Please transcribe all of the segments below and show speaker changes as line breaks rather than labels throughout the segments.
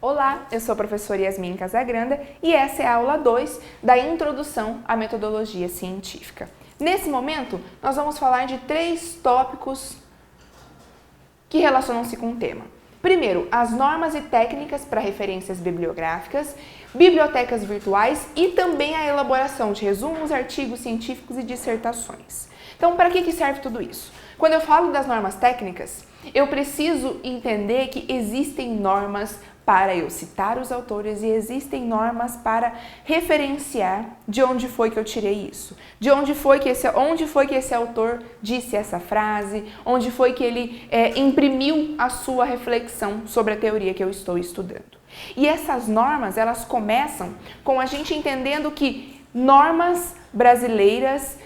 Olá, eu sou a professora Yasmin Casagranda e essa é a aula 2 da Introdução à Metodologia Científica. Nesse momento, nós vamos falar de 3 tópicos que relacionam-se com o tema. Primeiro, as normas e técnicas para referências bibliográficas, bibliotecas virtuais e também a elaboração de resumos, artigos científicos e dissertações. Então, para que serve tudo isso? Quando eu falo das normas técnicas, eu preciso entender que existem normas para eu citar os autores e existem normas para referenciar de onde foi que eu tirei isso, de onde foi que esse autor disse essa frase, onde foi que ele imprimiu a sua reflexão sobre a teoria que eu estou estudando. E essas normas, elas começam com a gente entendendo que normas brasileiras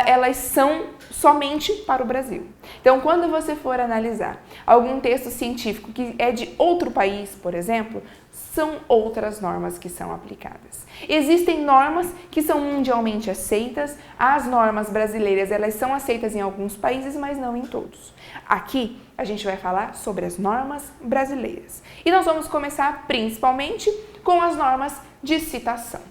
elas são somente para o Brasil. Então, quando você for analisar algum texto científico que é de outro país, por exemplo, são outras normas que são aplicadas. Existem normas que são mundialmente aceitas, as normas brasileiras elas são aceitas em alguns países, mas não em todos. Aqui a gente vai falar sobre as normas brasileiras. E nós vamos começar principalmente com as normas de citação.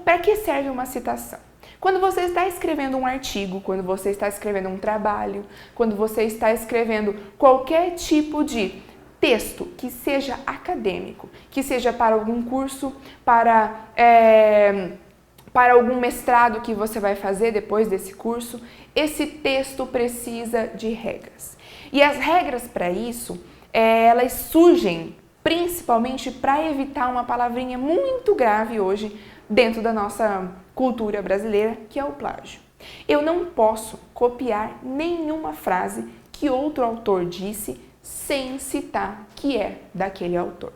Para que serve uma citação? Quando você está escrevendo um artigo, quando você está escrevendo um trabalho, quando você está escrevendo qualquer tipo de texto que seja acadêmico, que seja para algum curso, para algum mestrado que você vai fazer depois desse curso, esse texto precisa de regras. E as regras para isso, elas surgem principalmente para evitar uma palavrinha muito grave hoje dentro da nossa cultura brasileira, que é o plágio. Eu não posso copiar nenhuma frase que outro autor disse sem citar que é daquele autor.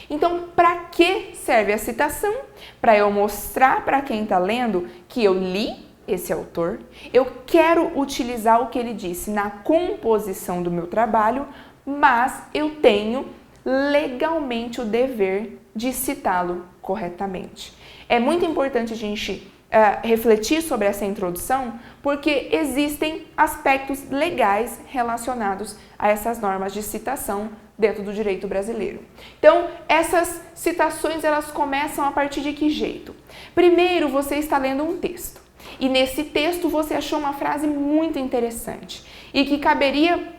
Então, para que serve a citação? Para eu mostrar para quem está lendo que eu li esse autor, eu quero utilizar o que ele disse na composição do meu trabalho, mas eu tenho legalmente o dever de citá-lo corretamente. É muito importante a gente refletir sobre essa introdução, porque existem aspectos legais relacionados a essas normas de citação dentro do direito brasileiro. Então, essas citações elas começam a partir de que jeito? Primeiro, você está lendo um texto e nesse texto você achou uma frase muito interessante e que caberia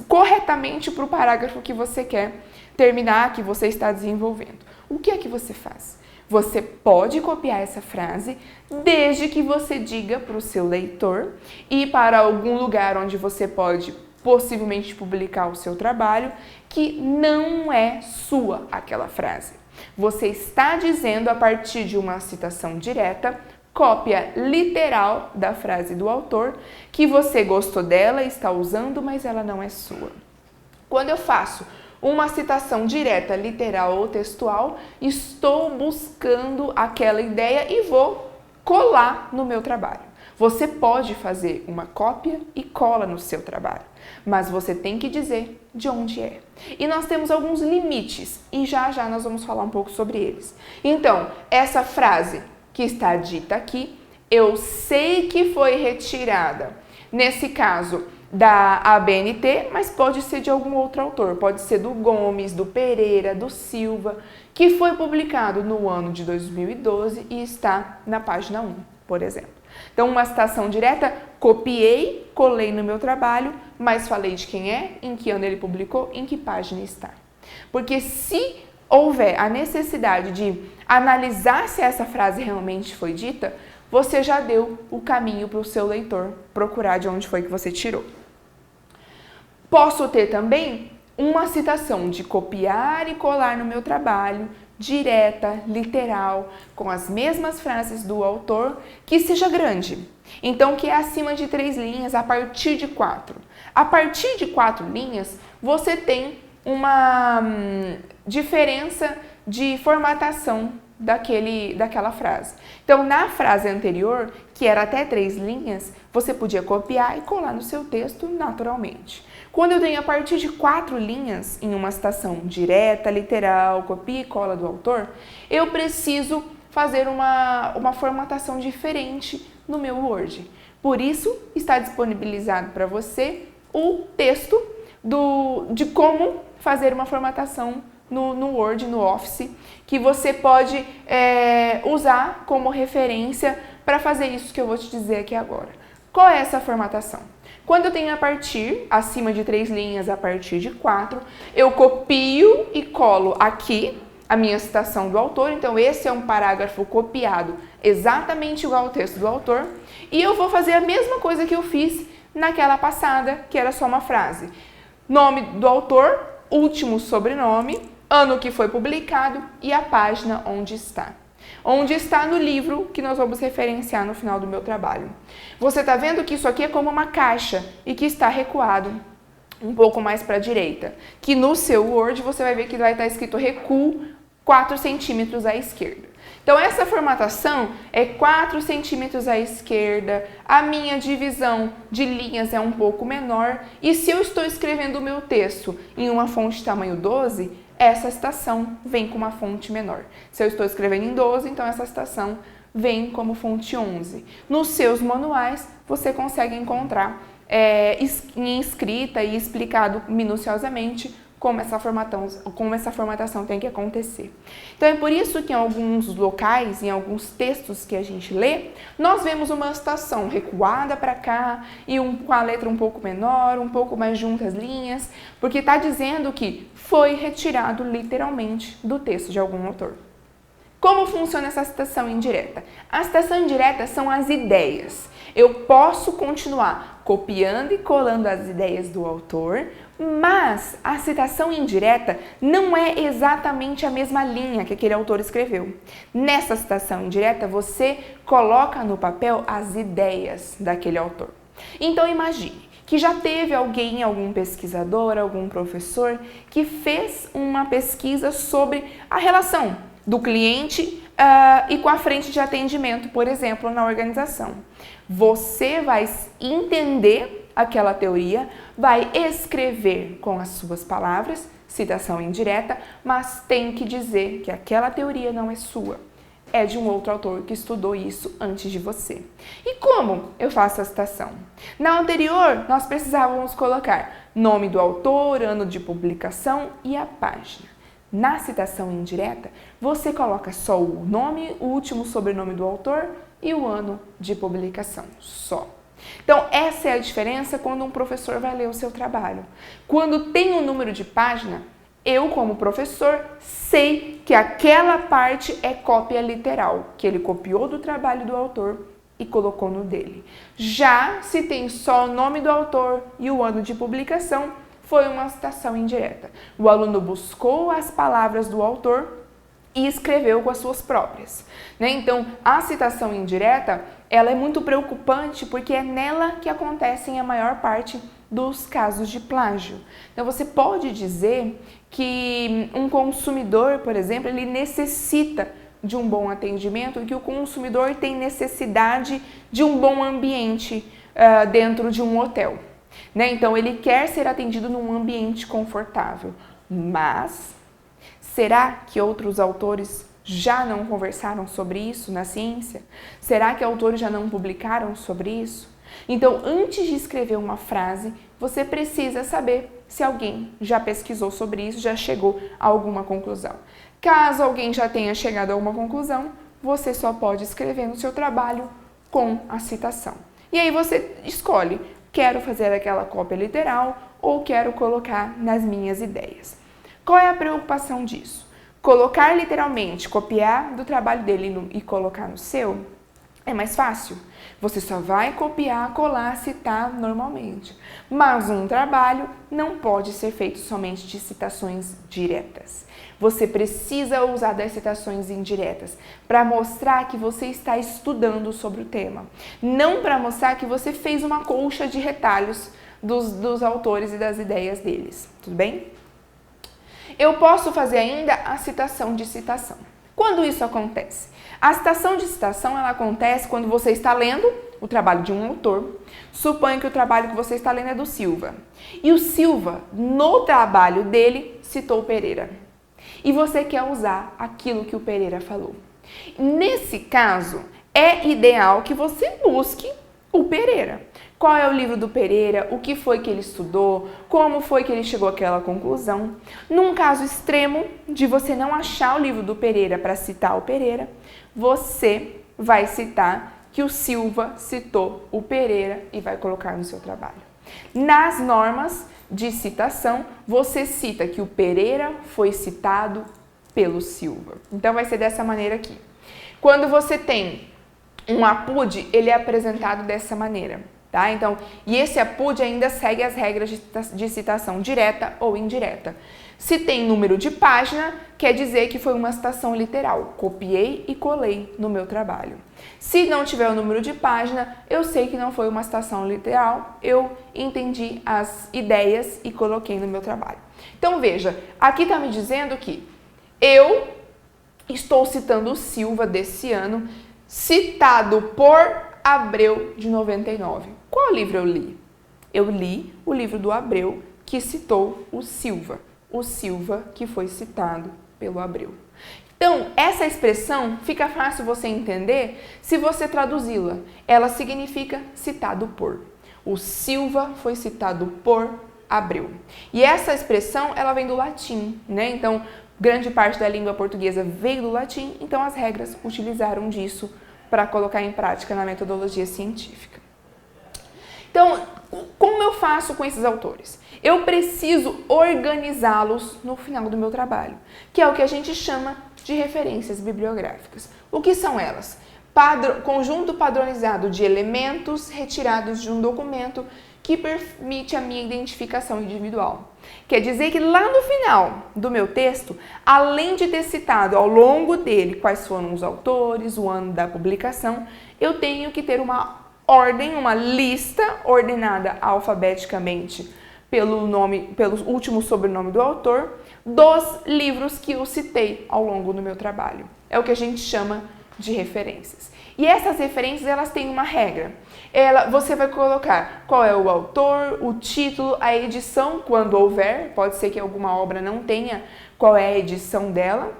corretamente para o parágrafo que você quer terminar, que você está desenvolvendo. O que é que você faz? Você pode copiar essa frase desde que você diga para o seu leitor e para algum lugar onde você pode possivelmente publicar o seu trabalho que não é sua aquela frase. Você está dizendo a partir de uma citação direta, cópia literal da frase do autor, que você gostou dela, está usando, mas ela não é sua. Quando eu faço uma citação direta, literal ou textual, estou buscando aquela ideia e vou colar no meu trabalho. Você pode fazer uma cópia e cola no seu trabalho, mas você tem que dizer de onde é. E nós temos alguns limites e já nós vamos falar um pouco sobre eles. Então, essa frase que está dita aqui, eu sei que foi retirada, nesse caso, da ABNT, mas pode ser de algum outro autor, pode ser do Gomes, do Pereira, do Silva, que foi publicado no ano de 2012 e está na página 1, por exemplo. Então, uma citação direta, copiei, colei no meu trabalho, mas falei de quem é, em que ano ele publicou, em que página está. Porque se houver a necessidade de analisar se essa frase realmente foi dita, você já deu o caminho para o seu leitor procurar de onde foi que você tirou. Posso ter também uma citação de copiar e colar no meu trabalho, direta, literal, com as mesmas frases do autor, que seja grande. Então, que é acima de 3 linhas, a partir de 4. A partir de 4 linhas, você tem uma diferença de formatação daquela frase. Então, na frase anterior, que era até 3 linhas, você podia copiar e colar no seu texto naturalmente. Quando eu tenho a partir de 4 linhas em uma citação direta, literal, copia e cola do autor, eu preciso fazer uma formatação diferente no meu Word. Por isso, está disponibilizado para você o texto de como fazer uma formatação no Word, no Office, que você pode usar como referência para fazer isso que eu vou te dizer aqui agora. Qual é essa formatação? Quando eu tenho a partir, acima de 3 linhas, a partir de 4, eu copio e colo aqui a minha citação do autor. Então, esse é um parágrafo copiado exatamente igual ao texto do autor. E eu vou fazer a mesma coisa que eu fiz naquela passada, que era só uma frase. Nome do autor, último sobrenome, ano que foi publicado e a página onde está. Onde está no livro que nós vamos referenciar no final do meu trabalho. Você está vendo que isso aqui é como uma caixa e que está recuado um pouco mais para a direita. Que no seu Word você vai ver que vai estar escrito recuo 4 centímetros à esquerda. Então essa formatação é 4 centímetros à esquerda, a minha divisão de linhas é um pouco menor e se eu estou escrevendo o meu texto em uma fonte tamanho 12, essa citação vem com uma fonte menor. Se eu estou escrevendo em 12, então essa citação vem como fonte 11. Nos seus manuais, você consegue encontrar em escrita e explicado minuciosamente como essa formatação tem que acontecer. Então é por isso que em alguns locais, em alguns textos que a gente lê, nós vemos uma citação recuada para cá e com a letra um pouco menor, um pouco mais juntas as linhas, porque está dizendo que foi retirado literalmente do texto de algum autor. Como funciona essa citação indireta? A citação indireta são as ideias. Eu posso continuar copiando e colando as ideias do autor, mas a citação indireta não é exatamente a mesma linha que aquele autor escreveu. Nessa citação indireta, você coloca no papel as ideias daquele autor. Então imagine que já teve alguém, algum pesquisador, algum professor, que fez uma pesquisa sobre a relação do cliente e com a frente de atendimento, por exemplo, na organização. Você vai entender aquela teoria, vai escrever com as suas palavras, citação indireta, mas tem que dizer que aquela teoria não é sua, é de um outro autor que estudou isso antes de você. E como eu faço a citação? Na anterior, nós precisávamos colocar nome do autor, ano de publicação e a página. Na citação indireta, você coloca só o nome, o último sobrenome do autor e o ano de publicação, só. Então, essa é a diferença quando um professor vai ler o seu trabalho. Quando tem um número de página, eu, como professor, sei que aquela parte é cópia literal, que ele copiou do trabalho do autor e colocou no dele. Já se tem só o nome do autor e o ano de publicação, foi uma citação indireta. O aluno buscou as palavras do autor e escreveu com as suas próprias. Então, a citação indireta, ela é muito preocupante porque é nela que acontecem a maior parte dos casos de plágio. Então, você pode dizer que um consumidor, por exemplo, ele necessita de um bom atendimento e que o consumidor tem necessidade de um bom ambiente dentro de um hotel. Então, ele quer ser atendido num ambiente confortável, mas será que outros autores já não conversaram sobre isso na ciência? Será que autores já não publicaram sobre isso? Então, antes de escrever uma frase, você precisa saber se alguém já pesquisou sobre isso, já chegou a alguma conclusão. Caso alguém já tenha chegado a alguma conclusão, você só pode escrever no seu trabalho com a citação. E aí você escolhe, quero fazer aquela cópia literal ou quero colocar nas minhas ideias. Qual é a preocupação disso? Colocar literalmente, copiar do trabalho dele e colocar no seu, é mais fácil. Você só vai copiar, colar, citar normalmente. Mas um trabalho não pode ser feito somente de citações diretas. Você precisa usar das citações indiretas para mostrar que você está estudando sobre o tema. Não para mostrar que você fez uma colcha de retalhos dos autores e das ideias deles. Tudo bem? Eu posso fazer ainda a citação de citação. Quando isso acontece? A citação de citação ela acontece quando você está lendo o trabalho de um autor. Suponha que o trabalho que você está lendo é do Silva. E o Silva, no trabalho dele, citou Pereira. E você quer usar aquilo que o Pereira falou. Nesse caso, é ideal que você busque O Pereira. Qual é o livro do Pereira? O que foi que ele estudou? Como foi que ele chegou àquela conclusão? Num caso extremo de você não achar o livro do Pereira para citar o Pereira, você vai citar que o Silva citou o Pereira e vai colocar no seu trabalho. Nas normas de citação, você cita que o Pereira foi citado pelo Silva. Então vai ser dessa maneira aqui. Quando você tem um APUD, ele é apresentado dessa maneira, tá? Então, e esse APUD ainda segue as regras de citação direta ou indireta. Se tem número de página, quer dizer que foi uma citação literal. Copiei e colei no meu trabalho. Se não tiver o número de página, eu sei que não foi uma citação literal, eu entendi as ideias e coloquei no meu trabalho. Então, veja, aqui está me dizendo que eu estou citando o Silva desse ano, citado por Abreu de 99. Qual livro eu li? Eu li o livro do Abreu que citou o Silva que foi citado pelo Abreu. Então, essa expressão fica fácil você entender se você traduzi-la. Ela significa citado por. O Silva foi citado por Abreu. E essa expressão, ela vem do latim, né? Então, grande parte da língua portuguesa veio do latim, então as regras utilizaram disso para colocar em prática na metodologia científica. Então, como eu faço com esses autores? Eu preciso organizá-los no final do meu trabalho, que é o que a gente chama de referências bibliográficas. O que são elas? Conjunto padronizado de elementos retirados de um documento que permite a minha identificação individual. Quer dizer que lá no final do meu texto, além de ter citado ao longo dele quais foram os autores, o ano da publicação, eu tenho que ter uma ordem, uma lista ordenada alfabeticamente pelo último sobrenome do autor, dos livros que eu citei ao longo do meu trabalho. É o que a gente chama de referências. E essas referências, elas têm uma regra. Você vai colocar qual é o autor, o título, a edição, quando houver, pode ser que alguma obra não tenha qual é a edição dela,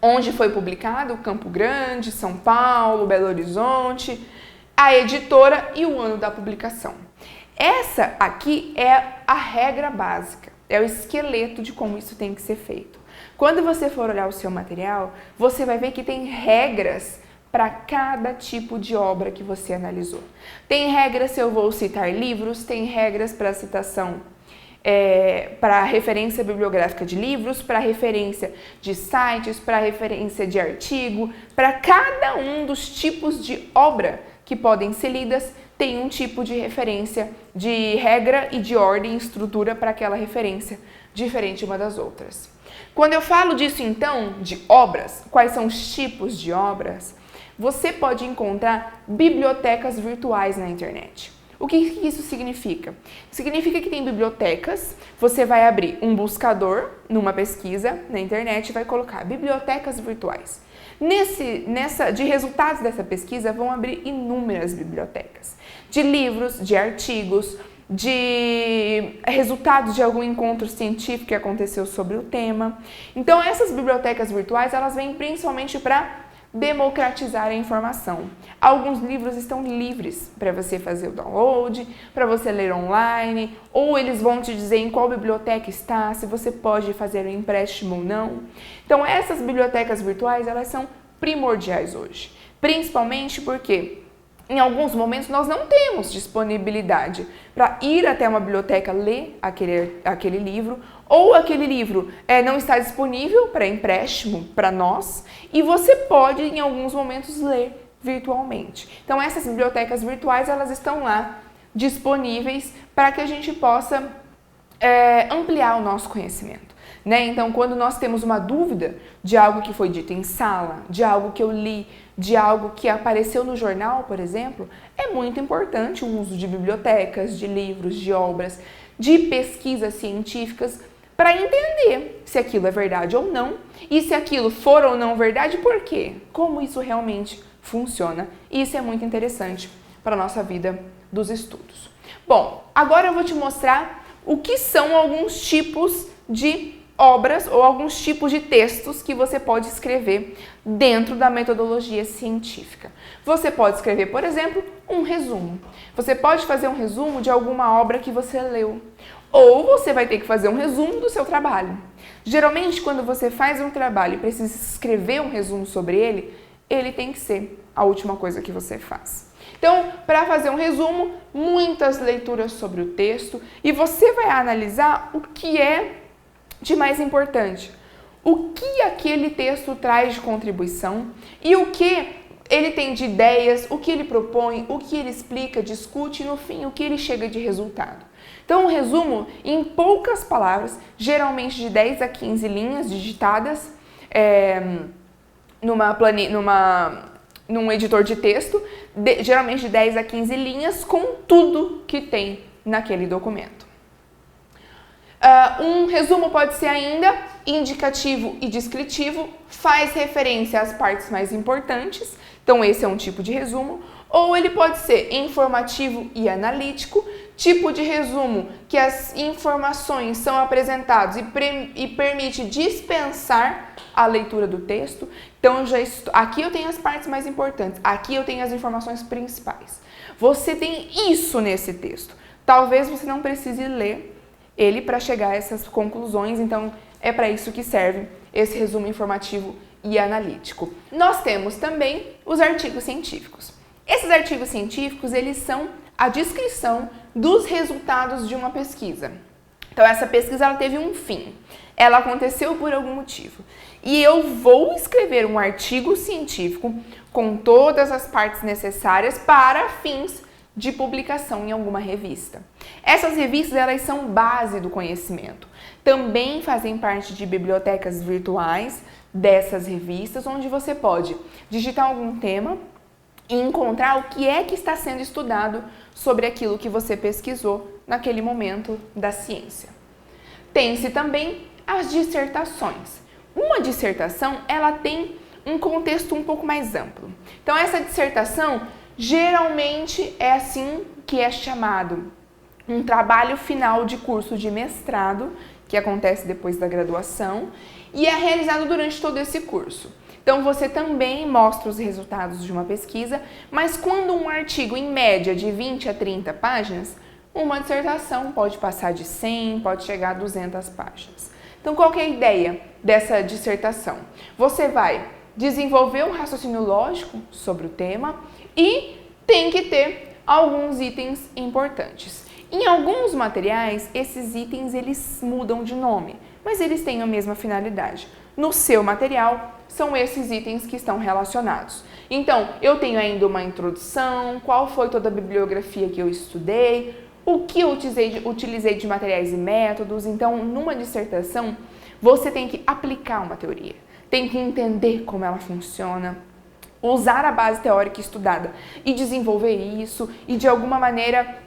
onde foi publicado, Campo Grande, São Paulo, Belo Horizonte, a editora e o ano da publicação. Essa aqui é a regra básica, é o esqueleto de como isso tem que ser feito. Quando você for olhar o seu material, você vai ver que tem regras para cada tipo de obra que você analisou. Tem regras se eu vou citar livros, tem regras para citação, para referência bibliográfica de livros, para referência de sites, para referência de artigo, para cada um dos tipos de obra que podem ser lidas, tem um tipo de referência, de regra e de ordem e estrutura para aquela referência, diferente uma das outras. Quando eu falo disso, então, de obras, quais são os tipos de obras, você pode encontrar bibliotecas virtuais na internet. O que isso significa? Significa que tem bibliotecas, você vai abrir um buscador numa pesquisa na internet e vai colocar bibliotecas virtuais. De resultados dessa pesquisa vão abrir inúmeras bibliotecas, de livros, de artigos, de resultados de algum encontro científico que aconteceu sobre o tema. Então essas bibliotecas virtuais, elas vêm principalmente para democratizar a informação. Alguns livros estão livres para você fazer o download, para você ler online, ou eles vão te dizer em qual biblioteca está, se você pode fazer o empréstimo ou não. Então essas bibliotecas virtuais, elas são primordiais hoje, principalmente porque em alguns momentos nós não temos disponibilidade para ir até uma biblioteca ler aquele livro, ou aquele livro não está disponível para empréstimo para nós, e você pode em alguns momentos ler virtualmente. Então essas bibliotecas virtuais, elas estão lá disponíveis para que a gente possa ampliar o nosso conhecimento. Né? Então, quando nós temos uma dúvida de algo que foi dito em sala, de algo que eu li, de algo que apareceu no jornal, por exemplo, é muito importante o uso de bibliotecas, de livros, de obras, de pesquisas científicas para entender se aquilo é verdade ou não e se aquilo for ou não verdade, por quê? Como isso realmente funciona. E isso é muito interessante para a nossa vida dos estudos. Bom, agora eu vou te mostrar o que são alguns tipos de obras ou alguns tipos de textos que você pode escrever dentro da metodologia científica. Você pode escrever, por exemplo, um resumo. Você pode fazer um resumo de alguma obra que você leu. Ou você vai ter que fazer um resumo do seu trabalho. Geralmente, quando você faz um trabalho e precisa escrever um resumo sobre ele, ele tem que ser a última coisa que você faz. Então, para fazer um resumo, muitas leituras sobre o texto e você vai analisar o que é de mais importante. O que aquele texto traz de contribuição e o que ele tem de ideias, o que ele propõe, o que ele explica, discute e, no fim, o que ele chega de resultado. Então, um resumo, em poucas palavras, geralmente de 10 a 15 linhas digitadas num editor de texto, geralmente de 10 a 15 linhas, com tudo que tem naquele documento. Um resumo pode ser ainda indicativo e descritivo, faz referência às partes mais importantes, então esse é um tipo de resumo, ou ele pode ser informativo e analítico, tipo de resumo que as informações são apresentadas e permite dispensar a leitura do texto. Então, aqui eu tenho as partes mais importantes, aqui eu tenho as informações principais. Você tem isso nesse texto. Talvez você não precise ler ele para chegar a essas conclusões, então é para isso que serve esse resumo informativo e analítico. Nós temos também os artigos científicos. Esses artigos científicos, eles são a descrição dos resultados de uma pesquisa. Então, essa pesquisa ela teve um fim, ela aconteceu por algum motivo. E eu vou escrever um artigo científico com todas as partes necessárias para fins de publicação em alguma revista. Essas revistas, elas são base do conhecimento. Também fazem parte de bibliotecas virtuais dessas revistas, onde você pode digitar algum tema e encontrar o que é que está sendo estudado sobre aquilo que você pesquisou naquele momento da ciência. Tem-se também as dissertações. Uma dissertação, ela tem um contexto um pouco mais amplo. Então, essa dissertação geralmente é assim que é chamado um trabalho final de curso de mestrado, que acontece depois da graduação, e é realizado durante todo esse curso. Então, você também mostra os resultados de uma pesquisa, mas quando um artigo, em média, de 20 a 30 páginas, uma dissertação pode passar de 100, pode chegar a 200 páginas. Então, qual que é a ideia dessa dissertação? Você vai desenvolver um raciocínio lógico sobre o tema e tem que ter alguns itens importantes. Em alguns materiais, esses itens eles mudam de nome, mas eles têm a mesma finalidade. No seu material, são esses itens que estão relacionados. Então, eu tenho ainda uma introdução, qual foi toda a bibliografia que eu estudei, o que eu utilizei de materiais e métodos. Então, numa dissertação, você tem que aplicar uma teoria, tem que entender como ela funciona, usar a base teórica estudada e desenvolver isso e, de alguma maneira,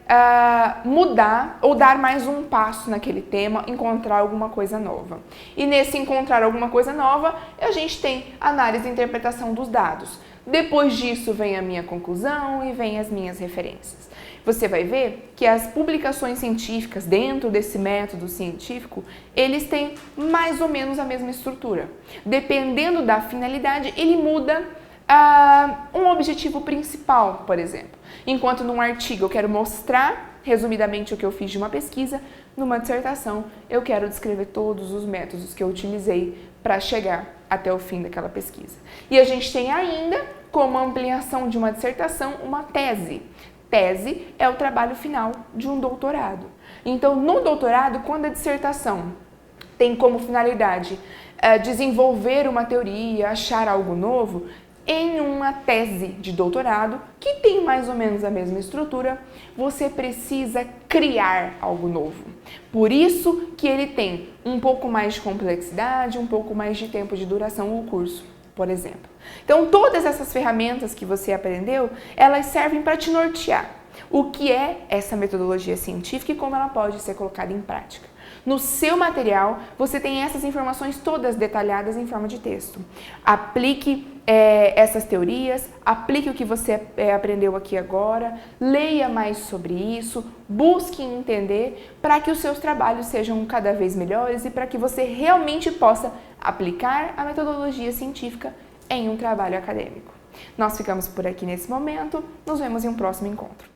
mudar ou dar mais um passo naquele tema, encontrar alguma coisa nova. E nesse encontrar alguma coisa nova, a gente tem análise e interpretação dos dados. Depois disso vem a minha conclusão e vem as minhas referências. Você vai ver que as publicações científicas dentro desse método científico, eles têm mais ou menos a mesma estrutura. Dependendo da finalidade, ele muda um objetivo principal, por exemplo. Enquanto num artigo eu quero mostrar resumidamente o que eu fiz de uma pesquisa, numa dissertação eu quero descrever todos os métodos que eu utilizei para chegar até o fim daquela pesquisa. E a gente tem ainda, como ampliação de uma dissertação, uma tese. Tese é o trabalho final de um doutorado. Então, no doutorado, quando a dissertação tem como finalidade desenvolver uma teoria, achar algo novo, em uma tese de doutorado, que tem mais ou menos a mesma estrutura, você precisa criar algo novo. Por isso que ele tem um pouco mais de complexidade, um pouco mais de tempo de duração o curso, por exemplo. Então, todas essas ferramentas que você aprendeu, elas servem para te nortear o que é essa metodologia científica e como ela pode ser colocada em prática. No seu material, você tem essas informações todas detalhadas em forma de texto. Aplique essas teorias, aplique o que você aprendeu aqui agora, leia mais sobre isso, busque entender para que os seus trabalhos sejam cada vez melhores e para que você realmente possa aplicar a metodologia científica em um trabalho acadêmico. Nós ficamos por aqui nesse momento, nos vemos em um próximo encontro.